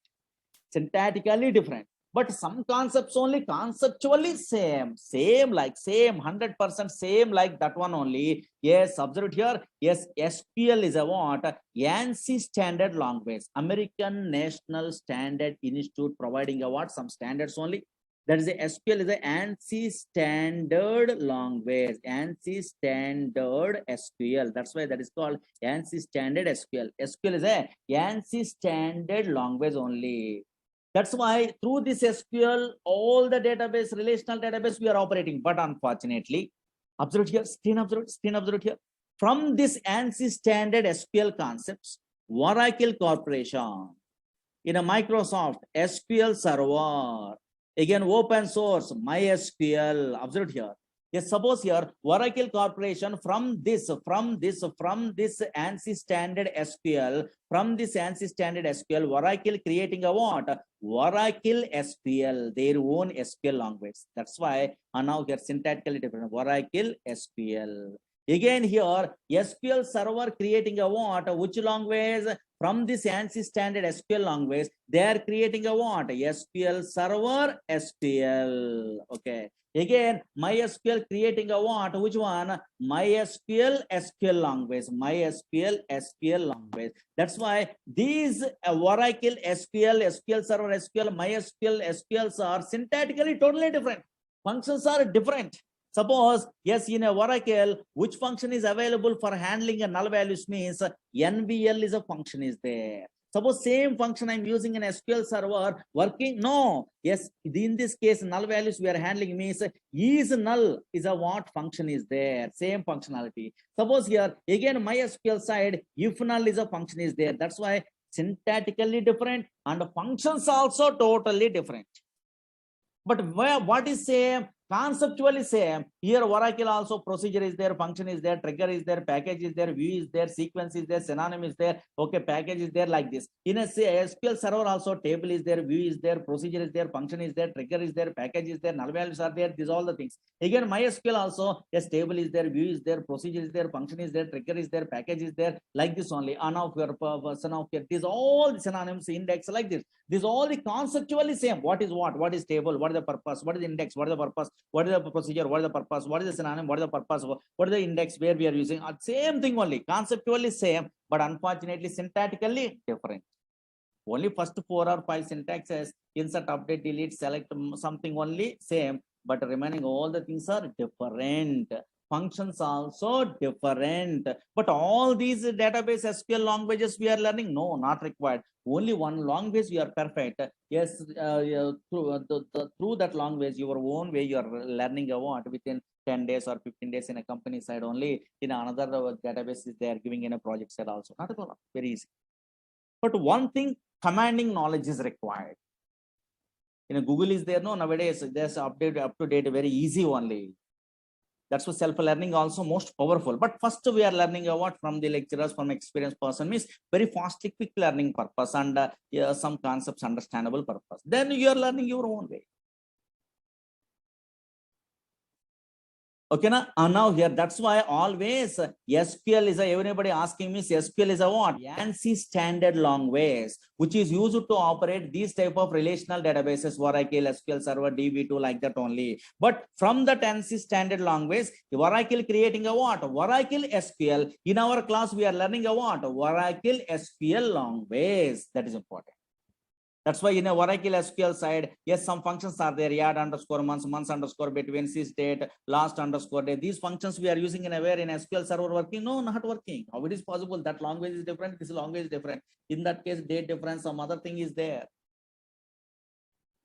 Syntactically different. But some concepts only conceptually same 100% same like that one only. Yes, observe here. Yes, SQL is a what? ANSI standard language. American National Standard Institute providing a what? Some standards only. That is a SQL is a ANSI standard language. ANSI standard SQL. That's why that is called ANSI standard SQL. SQL is a ANSI standard language only. That's why through this SQL, all the database, relational database, we are operating. But unfortunately, observe here, screen observe here. From this ANSI standard SQL concepts, Oracle Corporation, in a Microsoft SQL Server, again open source MySQL, observe here. Yes, suppose here Oracle Corporation from this ANSI standard SQL, from this ANSI standard SQL, Oracle creating a what? Oracle SQL, their own SQL language. That's why now here syntactically different. Oracle SQL. Again here SQL Server creating a what? Which language? From this ANSI standard SQL language, they are creating a what? SQL Server SQL. Okay. Again, MySQL creating a what? Which one? MySQL SQL language. MySQL SQL language. That's why these Oracle SQL, SQL Server SQL, MySQL SQLs are syntactically totally different. Functions are different. Suppose, yes, in a Oracle, which function is available for handling a null values means NVL is a function is there. Suppose same function I'm using in SQL server working. No, yes, in this case, null values we are handling means is null is a what function is there, same functionality. Suppose here again MySQL side, if null is a function is there. That's why syntactically different and functions also totally different. But what is same? Conceptually same. Here Oracle also procedure is there, function is there, trigger is there, package is there, view is there, sequence is there, synonym is there, okay, package is there, like this. In a SQL server also table is there, view is there, procedure is there, function is there, trigger is there, package is there, null values are there, these all the things. Again MySQL also, yes, table is there, view is there, procedure is there, function is there, trigger is there, package is there, like this only. Of your person of your, these all the synonyms, index, like this. These all the conceptually same. What is table, what is the purpose, what is the index, what is the purpose, what is the procedure, what is the purpose, what is the synonym, what is the purpose, what is the index, where we are using, same thing only, conceptually same, but unfortunately syntactically different. Only first 4 or 5 syntaxes, insert, update, delete, select, something only same, but remaining all the things are different. Functions also different. But all these database SQL languages we are learning, no, not required. Only one language we are perfect. Yes, through that language, your own way you are learning what within 10 days or 15 days in a company side only. In another database they are giving in a project side also. Not a problem, very easy. But one thing, commanding knowledge is required. In a Google is there, no, nowadays there's update up to date, very easy only. That's why self-learning also most powerful. But first we are learning what from the lecturers, from experienced person, means very fastly, quick learning purpose, and yeah, some concepts understandable purpose. Then you are learning your own way. Okay, now here, that's why always SQL is everybody asking me, SQL is a what? ANSI standard language, which is used to operate these type of relational databases, Oracle, SQL Server, DB2, like that only. But from that ANSI standard language, Oracle creating a what? Oracle SQL. In our class, we are learning a what? Oracle SQL language. That is important. That's why in a Oracle SQL side, yes, some functions are there, add underscore months, months underscore between, sys date, last underscore day. These functions we are using in where in SQL server working? No, not working. How it is possible? That language is different, this language is different. In that case, date difference, some other thing is there.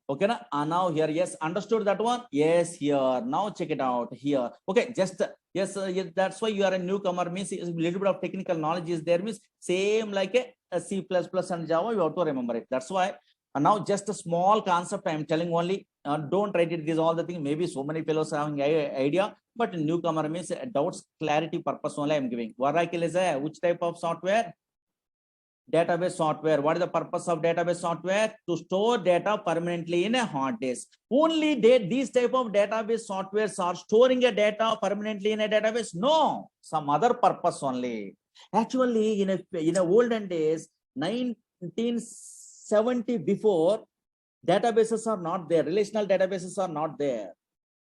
Okay, now here, yes, understood that one? Yes, here, now check it out here. Okay, just, yes, that's why you are a newcomer, means a little bit of technical knowledge is there, means same like a C++ and Java, you have to remember it. That's why now just a small concept I am telling only, don't write it, these all the things, maybe so many fellows having idea, but newcomer means doubts, clarity purpose only I am giving. Oracle is a which type of software? Database software. What is the purpose of database software? To store data permanently in a hard disk. Only these type of database softwares are storing a data permanently in a database? No, some other purpose only. Actually, in a olden days, 1970 before, databases are not there, relational databases are not there.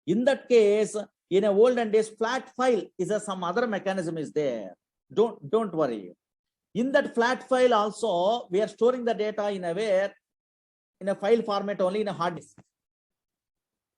In that case, in a olden days, flat file is some other mechanism is there. Don't worry. In that flat file also, we are storing the data in a file format only in a hard disk.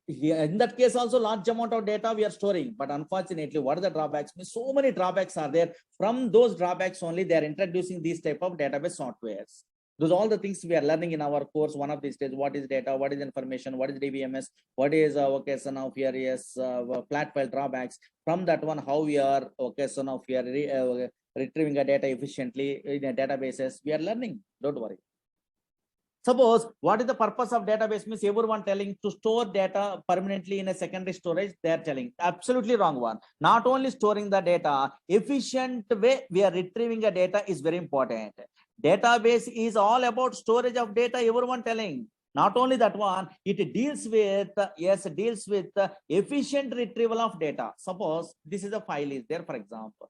In that case also, large amount of data we are storing, but unfortunately, what are the drawbacks? So many drawbacks are there. From those drawbacks only, they are introducing these type of database softwares. Those are all the things we are learning in our course. One of these days, what is data, what is information, what is DBMS, what is okay, so now here is flat file drawbacks. From that one, how we are okay, so now we are retrieving a data efficiently in a databases. We are learning. Don't worry. Suppose what is the purpose of database? Means everyone telling to store data permanently in a secondary storage. They are telling absolutely wrong one. Not only storing the data, efficient way we are retrieving a data is very important. Database is all about storage of data. Everyone telling. Not only that one, it deals with efficient retrieval of data. Suppose this is a file is there, for example.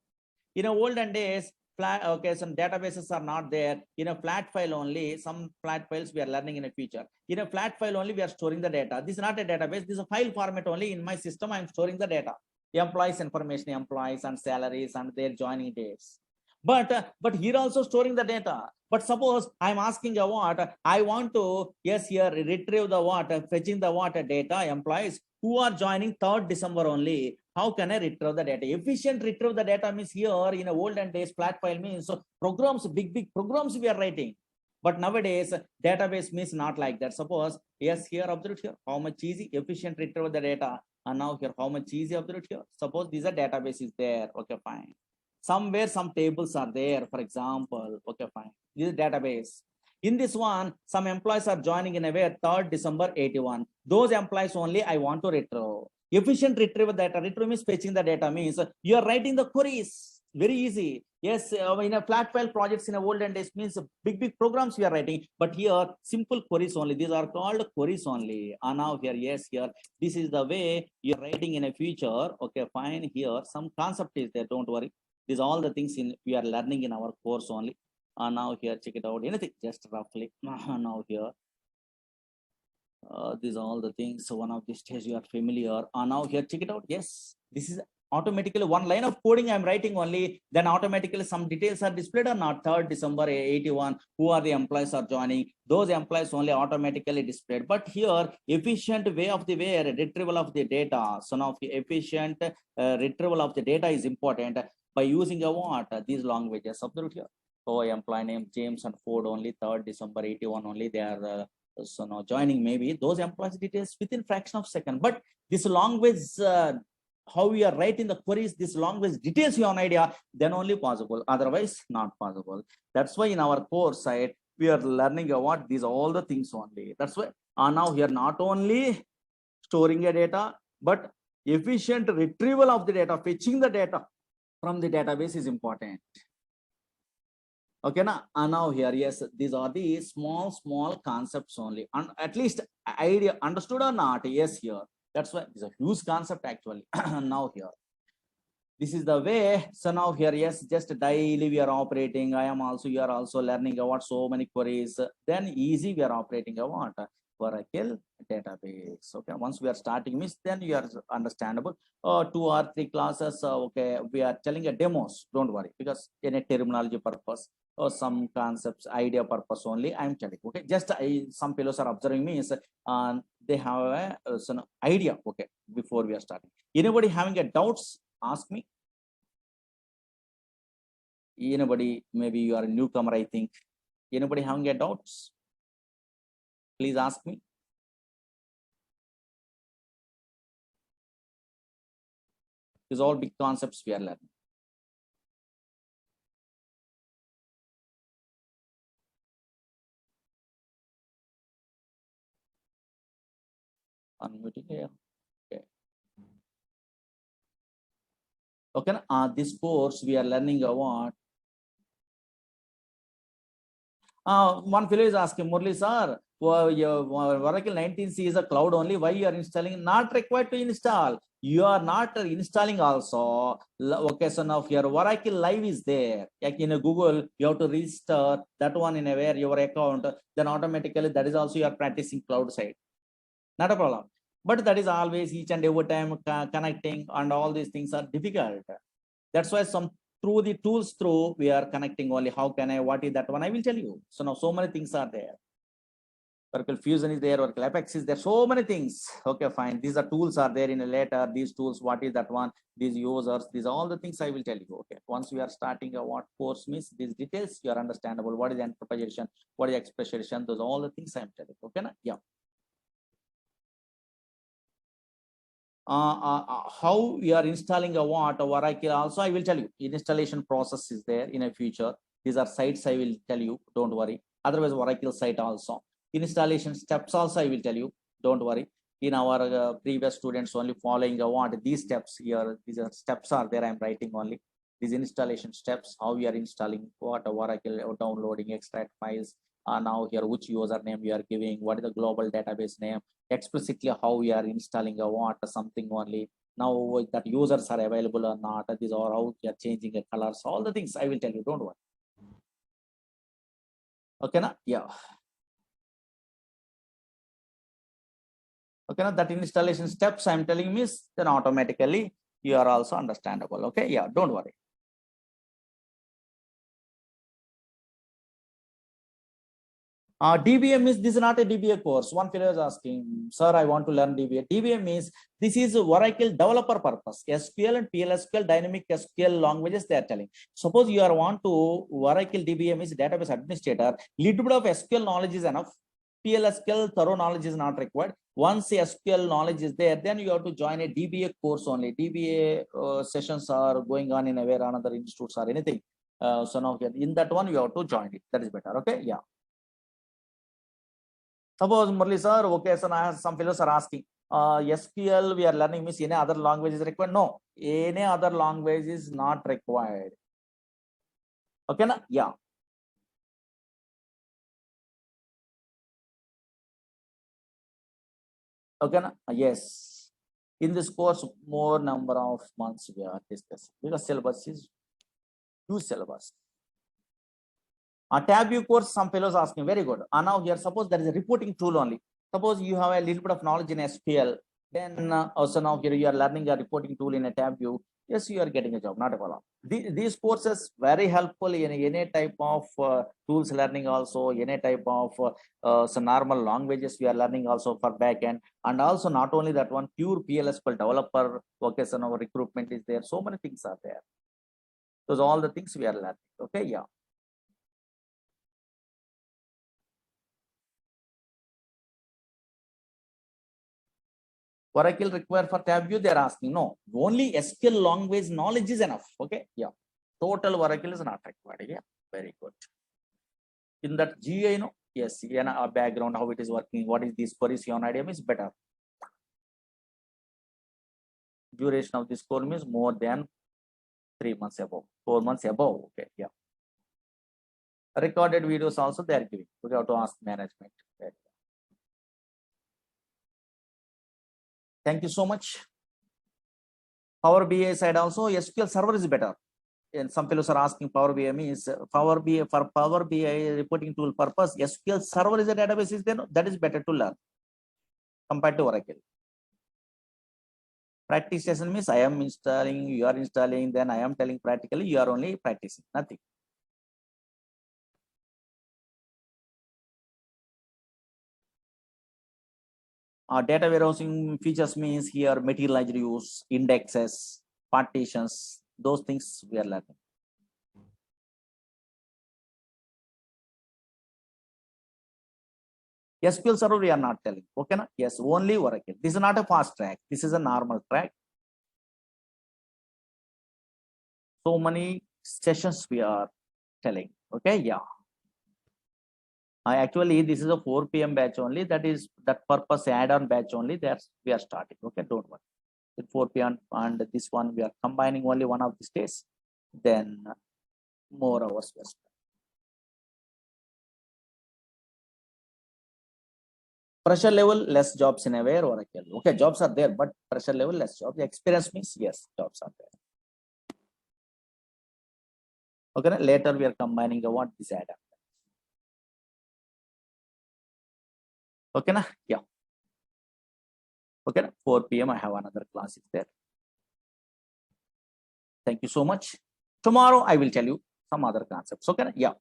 In olden days, some databases are not there. In a flat file only, some flat files we are learning in a future. In a flat file only, we are storing the data. This is not a database. This is a file format only. In my system, I am storing the data. Employees information, employees and salaries and their joining dates. But here also storing the data. But suppose I'm asking a what, I want to, yes, here retrieve the what, fetching the what data, employees who are joining 3rd December only. How can I retrieve the data? Efficient retrieve the data means here in a olden days, flat file means so programs, big programs we are writing. But nowadays, database means not like that. Suppose, yes, here, observe here, how much easy, efficient retrieval of the data. And now here, how much easy, observe here. Suppose these are database is there. Okay, fine. Somewhere some tables are there, for example. Okay, fine. This is database. In this one, some employees are joining in a way 3rd December 81. Those employees only I want to retrieve. Efficient retrieval data. Retrieve means fetching the data means you are writing the queries. Very easy. Yes, in a flat file projects in a olden days means big programs we are writing, but here simple queries only. These are called queries only. And now here, yes, here this is the way you're writing in a future. Okay, fine. Here some concept is there. Don't worry. These all the things in we are learning in our course only. And now here, check it out. Anything just roughly. Now here. These are all the things. So one of the stage you are familiar. Now here, check it out. Yes, this is automatically one line of coding I'm writing only. Then automatically some details are displayed or not. 3rd December 81. Who are the employees are joining? Those employees only automatically displayed. But here, efficient way of the way retrieval of the data. So now efficient retrieval of the data is important by using a what? These languages. Observe here. So employee name James and Ford only 3rd December 81 only they are. So now joining maybe those employees details within fraction of second, but this language how we are writing the queries, this language details you an idea, then only possible, otherwise not possible. That's why in our course side we are learning about these all the things only. That's why now here not only storing a data but efficient retrieval of the data, fetching the data from the database is important. Okay, and now here, yes, these are the small concepts only, and at least idea understood or not, yes, here. That's why it's a huge concept actually. Now here, this is the way. So now here, yes, just daily we are operating. You are also learning about so many queries. Then easy we are operating about Oracle database. Okay, once we are starting means then you are understandable. 2 or 3 classes. Okay, we are telling a demos. Don't worry, because in a terminology purpose or some concepts, idea purpose only I'm telling. Okay, just some fellows are observing me is they have some idea. Okay, before we are starting. Anybody having a doubts? Ask me. Anybody? Maybe you are a newcomer. I think. Anybody having a doubts? Please ask me. These all big concepts we are learning. Unmuting here. Okay. Okay. This course we are learning about. One fellow is asking, Murli sir, Oracle 19c is a cloud only. Why you are installing? Not required to install. You are not installing also. Okay, so now your Oracle Live is there. Like in a Google, you have to register that one in a where your account. Then automatically that is also you are practicing cloud side. Not a problem. But that is always each and every time connecting and all these things are difficult. That's why through the tools we are connecting only. How can I, what is that one? I will tell you. So now so many things are there. Oracle Fusion is there, Oracle Apex is there, so many things. Okay, fine. These are tools are there in a later. These tools, what is that one? These users, these are all the things I will tell you. Okay, once we are starting a what course means, these details you are understandable. What is interpretation? What is expression? Those are all the things I am telling. Okay, na? Yeah. How we are installing a what Oracle also I will tell you. Installation process is there in a future. These are sites I will tell you. Don't worry. Otherwise, Oracle site also. Installation steps also I will tell you. Don't worry. In our previous students only following what these steps here. These are steps are there. I'm writing only these installation steps. How we are installing what Oracle, downloading, extract files. Now here which username we are giving. What is the global database name? Explicitly how we are installing a what something only. Now that users are available or not. These are how we are changing the colors. All the things I will tell you. Don't worry. Okay, na? Yeah. Okay, now that installation steps I'm telling me is then automatically you are also understandable. Okay, yeah, don't worry. DBA means this is not a DBA course. One fellow is asking, sir, I want to learn DBA. DBA means this is Oracle developer purpose. SQL and PLSQL, dynamic SQL languages they are telling. Suppose you are want to Oracle DBA means database administrator, little bit of SQL knowledge is enough. PLSQL thorough knowledge is not required. Once SQL knowledge is there, then you have to join a DBA course only. DBA sessions are going on in a way or another institutes or anything. So now in that one you have to join it. That is better. Okay, yeah. Suppose Murli sir, okay, so now some fellows are asking, SQL we are learning means any other language is required? No, any other language is not required. Okay, na? Yeah. Okay, na? Yes. In this course, more number of months we are discussing because syllabus is huge syllabus. A tab view course, some fellows asking, very good. Now here, suppose there is a reporting tool only. Suppose you have a little bit of knowledge in SQL, then also now here you are learning a reporting tool in a tab view. Yes, you are getting a job, not a problem. These courses very helpful in any type of tools learning also, any type of some normal languages we are learning also for backend. And also not only that one, pure PLSQL developer, okay, so now recruitment is there. So many things are there. Those all the things we are learning. Okay, yeah. Oracle required for tab view, they are asking. No, only SQL language knowledge is enough. Okay, yeah. Total Oracle is not required. Yeah, very good. In that GA, no, yes, a background, how it is working, what is this queries, your idea is better. Duration of this course means more than 3 months above, 4 months above. Okay, yeah. Recorded videos also they are giving. We have to ask management. Okay. Thank you so much. Power BI side also, SQL Server is better. And some fellows are asking Power BI means Power BI for Power BI reporting tool purpose. SQL Server is a database is there. No? That is better to learn compared to Oracle. Practice session means I am installing, you are installing, then I am telling practically, you are only practicing, nothing. Data warehousing features means here materialized use, indexes, partitions, those things we are learning. SQL Server we are not telling. Okay, na? Yes, only Oracle. This is not a fast track. This is a normal track. So many sessions we are telling. Okay, yeah. Actually, this is a 4 p.m. batch only. That is that purpose add-on batch only. That's we are starting. Okay, don't worry. At 4 p.m. and this one we are combining only one of these days. Then more hours we are spending. Pressure level, less jobs in Aware Oracle. Okay, jobs are there, but pressure level, less jobs. Experience means yes, jobs are there. Okay, later we are combining what this add-on. Okay, na? Yeah. Okay, 4 p.m. I have another class is there. Thank you so much. Tomorrow I will tell you some other concepts. Okay, yeah.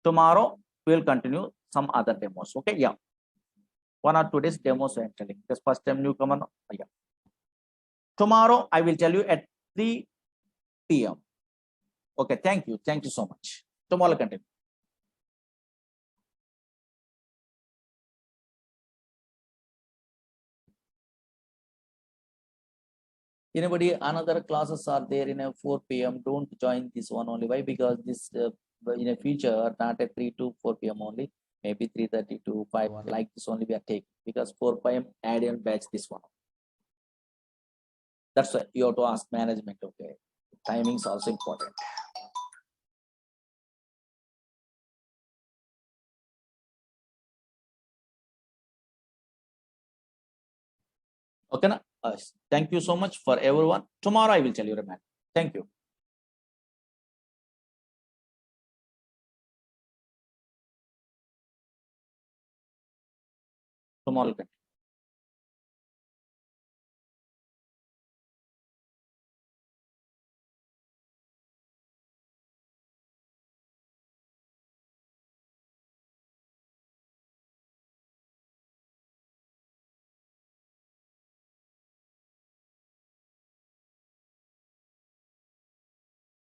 Tomorrow we will continue some other demos. Okay, yeah. 1 or 2 days demos I am telling. This first time newcomer. Yeah. Tomorrow I will tell you at 3 p.m. Okay, thank you. Thank you so much. Tomorrow continue. Anybody, another classes are there in a 4 p.m. Don't join this one only. Why? Because this in a future, not at 3 to 4 p.m. only, maybe 3:30 to 5 like this only we are taking because 4 p.m. add in batch this one. That's why you have to ask management. Okay, timing is also important. Okay, na? Thank you so much for everyone. Tomorrow I will tell you, remember. Thank you. Tomorrow.